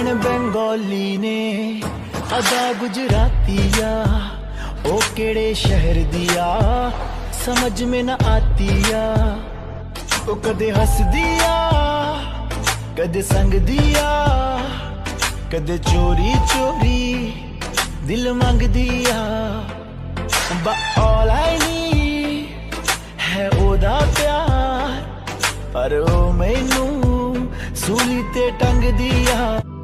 भैन बंगाली ने अदा गुजरातिया ओ केड़े शहर दिया समझ में न आतिया ओ कदे हस दिया कदे संग दिया कदे चोरी चोरी दिल मंग दिया But all I need है ओदा प्यार पर ओ मैनू सूली ते टंग दिया